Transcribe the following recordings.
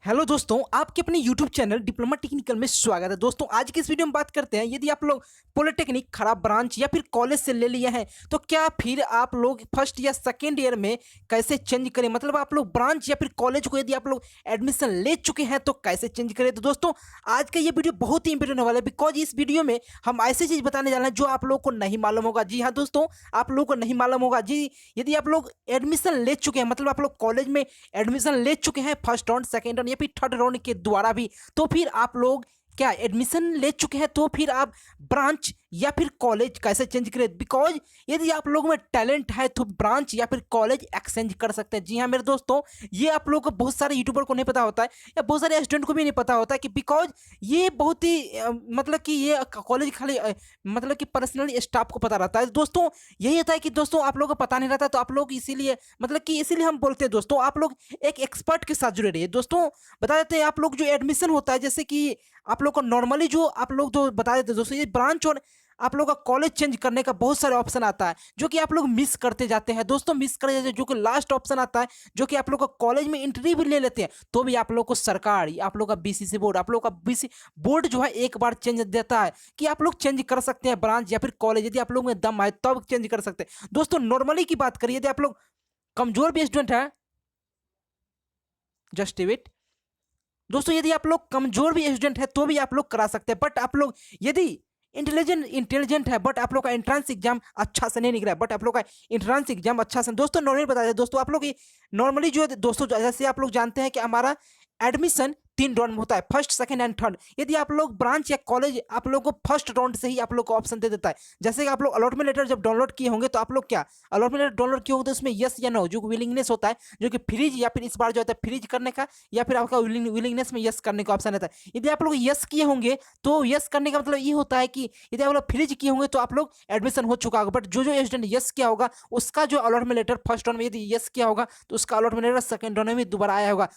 Hello दोस्तों, आपके अपने YouTube चैनल डिप्लोमा टेक्निकल में स्वागत है। दोस्तों, आज की इस वीडियो में बात करते हैं, यदि आप लोग पॉलिटेक्निक खराब ब्रांच या फिर कॉलेज से ले लिए हैं तो क्या फिर आप लोग फर्स्ट या सेकेंड ईयर में कैसे चेंज करें। मतलब आप लोग ब्रांच या फिर कॉलेज को यदि आप लोग एडमिशन ले चुके हैं तो कैसे चेंज करें। तो दोस्तों, आज का ये वीडियो बहुत ही इंपॉर्टेंट होने वाला है, बिकॉज इस वीडियो में हम ऐसी चीज़ बताने जा रहे हैं जो आप लोगों को नहीं मालूम होगा। जी हाँ दोस्तों, आप लोगों को नहीं मालूम होगा जी। यदि आप लोग एडमिशन ले चुके हैं, मतलब आप लोग कॉलेज में एडमिशन ले चुके हैं फर्स्ट राउंड, सेकेंड राउंड या फिर थर्ड राउंड के द्वारा भी, तो फिर आप लोग क्या एडमिशन ले चुके हैं तो फिर आप ब्रांच या फिर कॉलेज कैसे चेंज करें। बिकॉज यदि आप लोगों में टैलेंट है तो ब्रांच या फिर कॉलेज एक्सचेंज कर सकते हैं। जी हाँ मेरे दोस्तों, ये आप लोगों को बहुत सारे यूट्यूबर को नहीं पता होता है या बहुत सारे स्टूडेंट को भी नहीं पता होता है कि बिकॉज ये बहुत ही मतलब कि ये कॉलेज खाली मतलब कि पर्सनली स्टाफ को पता रहता है। दोस्तों, यही होता है कि दोस्तों आप लोगों को पता नहीं रहता, तो आप लोग इसीलिए मतलब कि इसीलिए हम बोलते हैं दोस्तों, आप लोग एक एक्सपर्ट के साथ जुड़े रहिए। दोस्तों, बता देते हैं आप लोग जो एडमिशन होता है, जैसे कि आप लोग को नॉर्मली जो आप लोग जो बता देते हैं दोस्तों, ये ब्रांच और आप लोग का कॉलेज चेंज करने का बहुत सारे ऑप्शन आता है जो कि आप लोग मिस करते जाते हैं। दोस्तों, मिस कर जाते हैं, जो कि लास्ट ऑप्शन आता है जो कि आप लोग का कॉलेज में एंट्री भी ले लेते हैं तो भी आप लोग को सरकार, आप लोग का बीसीसी बोर्ड, आप लोग का बीसी बोर्ड जो है एक बार चेंज देता है कि आप लोग चेंज कर सकते हैं ब्रांच या फिर कॉलेज। यदि आप लोग में दम आए तब चेंज कर सकते हैं। दोस्तों, नॉर्मली की बात करिए, यदि आप लोग कमजोर भी स्टूडेंट है, जस्ट वेट दोस्तों, यदि आप लोग कमजोर भी स्टूडेंट है तो भी आप लोग करा सकते हैं। बट आप लोग यदि इंटेलिजेंट है बट आप लोग का एंट्रेंस एग्जाम अच्छा से नहीं निकला है, बट आप लोग का एंट्रेंस एग्जाम अच्छा से, दोस्तों नॉर्मली बता दें दोस्तों, आप लोग नॉर्मली जो है दोस्तों, जैसे आप लोग जानते हैं कि हमारा एडमिशन 3 राउंड में होता है, फर्स्ट सेकंड एंड थर्ड। यदि आप लोग ब्रांच या कॉलेज आप लोग को फर्स्ट राउंड से ही आप लोग को ऑप्शन दे देता है। जैसे कि आप लोग अलॉटमेंट लेटर जब डाउनलोड किए होंगे तो आप लोग क्या अलॉटमेंट लेटर डाउनलोड किए होंगे तो उसमें यस या नो जो विलिंगनेस होता है, जो कि फ्रीज या फिर इस बार जो होता है फ्रीज करने का या फिर आपका विलिंगनेस में यस करने का ऑप्शन रहता है। यदि आप लोग यस किए होंगे तो यस करने का मतलब ये होता है कि यदि आप लोग फ्रीज किए होंगे तो आप लोग एडमिशन हो चुका होगा। बट जो स्टूडेंट यस किया होगा उसका जो अलॉटमेंट लेटर फर्स्ट राउंड में यदि यस किया होगा तो उसका अलॉटमेंट लेटर सेकंड राउंड में दोबारा आया होगा।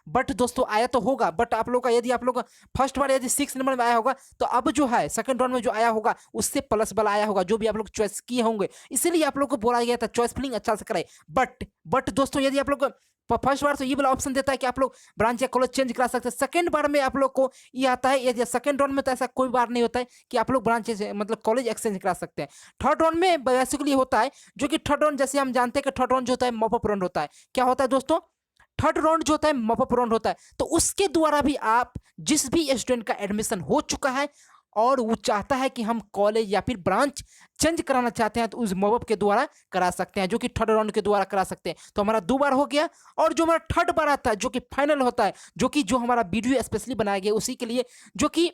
बट दोस्तों आया तो होगा, बट आप लोग का यदि आप लोग फर्स्ट बार यदि 6 नंबर में आया होगा तो अब जो है सेकंड राउंड में जो आया होगा उससे प्लस वाला आया होगा जो भी आप लोग चॉइस किए होंगे। इसीलिए आप लोग को बोला गया था चॉइस फिलिंग अच्छा से कराए। बट दोस्तों, यदि आप लोग फर्स्ट बार तो ये वाला ऑप्शन देता है कि आप लोग ब्रांच या कॉलेज चेंज करा सकते हैं। सेकंड बार में आप लोग को ये आता है, यदि सेकंड राउंड में तो ऐसा कोई बार नहीं होता है कि आप लोग ब्रांच मतलब कॉलेज एक्सचेंज करा सकते हैं। थर्ड राउंड में बेसिकली होता है, जो कि थर्ड राउंड जैसे हम जानते हैं कि थर्ड राउंड जो होता है मॉप अप राउंड होता है। क्या होता है दोस्तों? थर्ड राउंड जो होता है मॉप अप राउंड होता है, तो उसके द्वारा भी आप जिस भी स्टूडेंट का एडमिशन हो चुका है और वो चाहता है कि हम कॉलेज या फिर ब्रांच चेंज कराना चाहते हैं तो उस मॉप अप के द्वारा करा सकते हैं, जो कि थर्ड राउंड के द्वारा करा सकते हैं। तो हमारा 2 बार हो गया। और जो हमारा थर्ड बार आता है जो कि फाइनल होता है, जो हमारा वीडियो स्पेशली बनाया गया उसी के लिए, जो कि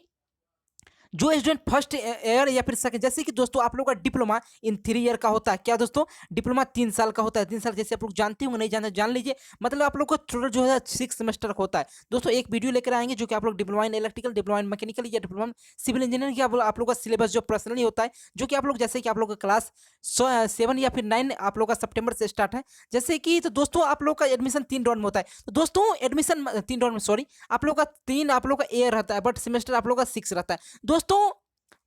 जो स्टूडेंट फर्स्ट ईयर या फिर सेकंड, जैसे कि दोस्तों आप लोग का डिप्लोमा इन 3 ईयर का होता है। क्या दोस्तों? डिप्लोमा 3 साल का होता है। 3 साल जैसे आप लोग जानते होंगे, नहीं जानते जान लीजिए। मतलब आप लोग को टोटल जो है 6 सेमेस्टर का होता है। दोस्तों, एक वीडियो लेकर आएंगे जो कि आप लोग diploma in electrical, diploma in mechanical या डिप्लोमा इन सिविल इंजीनियरिंग की आप लोग का सिलेबस जो पर्सनली होता है, जो कि आप लोग जैसे कि आप लोग का क्लास 7 या फिर 9 आप लोग का सितंबर से स्टार्ट है। जैसे कि तो दोस्तों आप लोग का एडमिशन 3 राउंड में होता है। तो दोस्तों एडमिशन 3 राउंड में, सॉरी, आप लोग का 3 आप लोग का ईयर रहता है, बट सेमेस्टर आप लोग का 6 रहता है। दोस्तों,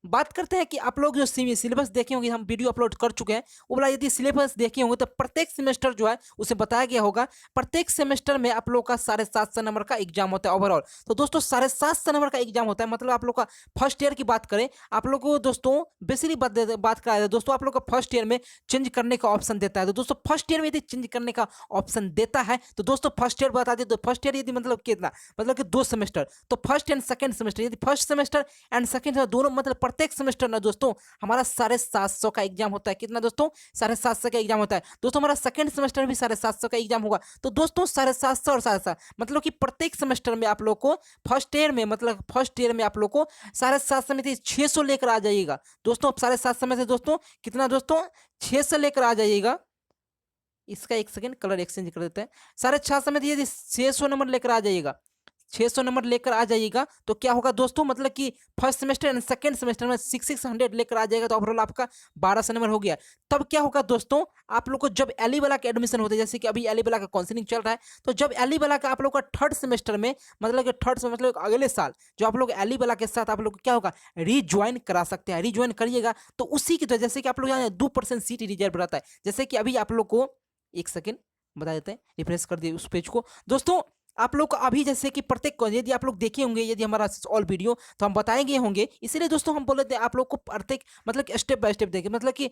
बात करते हैं कि आप लोग जो सिलेबस देखे होंगे, हम वीडियो अपलोड कर चुके हैं, वो बोला यदि सिलेबस देखे होंगे तो प्रत्येक सेमेस्टर जो है उसे बताया गया होगा। प्रत्येक सेमेस्टर में आप लोग का 750 नंबर का एग्जाम होता है ओवरऑल। तो दोस्तों 750 नंबर का एग्जाम होता है। मतलब आप लोग का फर्स्ट ईयर की बात करें, आप लोग को दोस्तों बेसिकली बात करा दोस्तों, आप लोग का फर्स्ट ईयर में चेंज करने का ऑप्शन देता है। तो दोस्तों फर्स्ट ईयर में यदि चेंज करने का ऑप्शन देता है तो दोस्तों फर्स्ट ईयर बता दें तो फर्स्ट ईयर यदि मतलब कितना, मतलब कि 2 सेमेस्टर, तो फर्स्ट एंड सेकंड सेमेस्टर, यदि फर्स्ट सेमेस्टर एंड सेकंड दोनों मतलब प्रत्येक सेमेस्टर ना दोस्तों हमारा 750 का एग्जाम होता है। कितना दोस्तों? 750 का एग्जाम होता है। दोस्तों हमारा सेकंड सेमेस्टर भी 750 का एग्जाम होगा। तो दोस्तों 750 और 750 मतलब कि प्रत्येक सेमेस्टर में आप लोग को फर्स्ट ईयर में, मतलब फर्स्ट ईयर में आप लोग को 750 में 600 लेकर आ जाइएगा। दोस्तों 750 में से दोस्तों कितना दोस्तों 600 लेकर आ जाइएगा। इसका एक सेकंड कलर एक्सचेंज कर देते हैं। 650 में यदि 600 नंबर लेकर आ जाइएगा, 600 नंबर लेकर आ जाइएगा तो क्या होगा दोस्तों, मतलब कि first semester and second semester में 600 लेकर आ जाएगा तो ओवरऑल आपका 1200 नंबर हो गया। तब क्या होगा दोस्तों, आप लोग को जब एली वाला का एडमिशन होता है, जैसे कि अभी एली वाला का काउंसलिंग चल रहा है, तो जब एली वाला का आप लोग का थर्ड सेमेस्टर में, मतलब कि थर्ड से मतलब अगले साल जो आप लोग एली वाला के साथ आप लोग क्या होगा रीज्वाइन करा सकते हैं। रीज्वाइन करिएगा तो उसी की तरह, जैसे कि आप लोग जाने 2% सीट रिजर्व रहता है। जैसे कि अभी आप लोग को एक सेकेंड बता देते हैं, रिफ्रेश कर दिए उस पेज को। दोस्तों आप लोग को अभी जैसे कि यदि आप लोग देखे होंगे, यदि हमारा ऑल वीडियो तो हम बताएंगे होंगे, इसीलिए दोस्तों हम बोले थे आप लोग को प्रत्येक मतलब कि स्टेप बाय स्टेप देखें, मतलब कि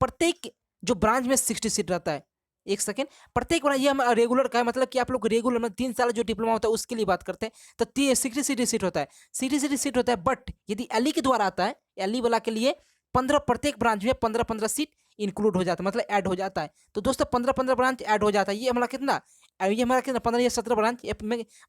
प्रत्येक जो ब्रांच में 60 सीट रहता है। एक सेकेंड, प्रत्येक ब्रांच ये हम रेगुलर का है, मतलब कि आप लोग रेगुलर में 3 साल जो डिप्लोमा होता है उसके लिए बात करते हैं, तो 60 सीट होता है, 60 सीट होता है। बट यदि एलई के द्वारा आता है, एलई वाला के लिए 15 प्रत्येक ब्रांच में 15-15 सीट इंक्लूड हो जाता है, मतलब ऐड हो जाता है। तो दोस्तों 15-15 ब्रांच ऐड हो जाता है। ये हमारा कितना, ये हमारा कितना 15 या 17 ब्रांच,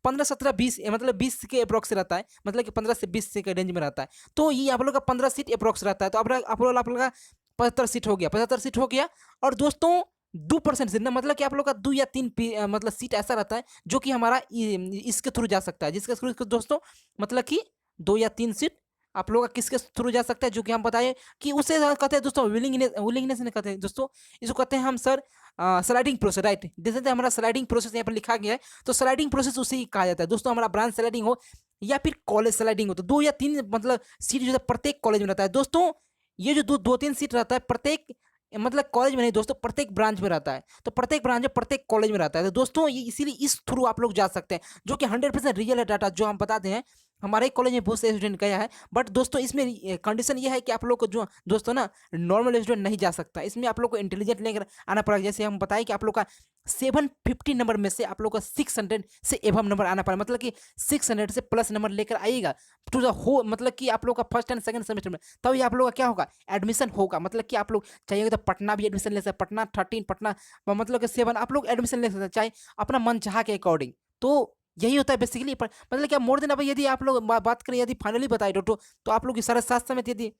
15-17-20 मतलब 20 के अप्रोक्स रहता है, मतलब कि 15 से 20 के रेंज में रहता है। तो ये आप लोग का 15 सीट अप्रोक्स रहता है। तो आप लोग का 75 सीट हो गया, 75 सीट हो गया। और दोस्तों 2% सीट ना, मतलब कि आप लोग का 2 या 3 मतलब सीट ऐसा रहता है जो कि हमारा इसके थ्रू जा सकता है, जिसके थ्रू दोस्तों मतलब कि 2 या 3 सीट आप लोग का किसके थ्रू जा सकता है, जो कि हम बताएं कि उसे कहते हैं दोस्तों विलिंगनेस नहीं कहते हैं दोस्तों, इसको कहते हैं हम सर स्लाइडिंग प्रोसेस, राइट। जैसे हमारा स्लाइडिंग प्रोसेस यहाँ पर लिखा गया है, तो स्लाइडिंग प्रोसेस उसे ही कहा जाता है दोस्तों। हमारा ब्रांच स्लाइडिंग हो या फिर कॉलेज स्लाइडिंग हो, तो 2 या 3 मतलब सीट जो है प्रत्येक कॉलेज में रहता है दोस्तों। ये जो 2-3 सीट रहता है प्रत्येक मतलब कॉलेज में नहीं दोस्तों, प्रत्येक ब्रांच में रहता है। तो प्रत्येक ब्रांच में प्रत्येक कॉलेज में रहता है। तो दोस्तों ये इसीलिए इस थ्रू आप लोग जा सकते हैं, जो कि 100% रियल है डाटा, जो हम बताते हैं। हमारे कॉलेज में बहुत से स्टूडेंट गया है, बट दोस्तों इसमें कंडीशन ये है कि आप लोग को जो दोस्तों ना नॉर्मल स्टूडेंट नहीं जा सकता, इसमें आप लोग को इंटेलिजेंट लेकर आना पड़ेगा। जैसे हम बताएं कि आप लोग का 750 नंबर में से आप लोग का 600 से एवं नंबर आना पड़ेगा, मतलब कि 600 से प्लस नंबर लेकर आइएगा टू द हो, मतलब कि आप लोग का फर्स्ट एंड सेकंड सेमेस्टर में, तब ये आप लोग का क्या होगा, एडमिशन होगा। मतलब कि आप लोग चाहिए तो पटना भी एडमिशन ले सकते हैं, पटना 13, पटना मतलब कि 7 आप लोग एडमिशन ले सकते हैं, चाहे अपना मन चाह के अकॉर्डिंग। तो यही होता है बेसिकली। मतलब क्या मोर देन, अब यदि आप लोग बात करें, यदि फाइनली बताए तो आप लोग 750 में, यदि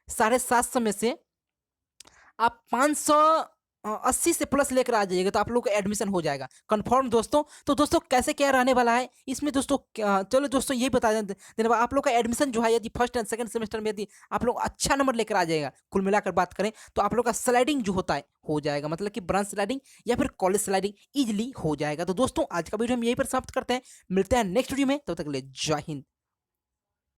750 में से आप 580 से प्लस लेकर आ जाइएगा, तो आप लोग का एडमिशन हो जाएगा कंफर्म दोस्तों। तो दोस्तों कैसे क्या रहने वाला है इसमें दोस्तों, चलो दोस्तों यही बता देने आप लोग का एडमिशन जो है, यदि फर्स्ट एंड सेकंड सेमेस्टर में यदि आप लोग अच्छा नंबर लेकर आ जाएगा, कुल मिलाकर बात करें तो आप लोग का स्लाइडिंग जो होता है हो जाएगा, मतलब कि ब्रांच स्लाइडिंग या फिर कॉलेज स्लाइडिंग इजिली हो जाएगा। तो दोस्तों आज का वीडियो हम यहीं पर समाप्त करते हैं, मिलते हैं नेक्स्ट वीडियो में, तब तक के लिए जय हिंद।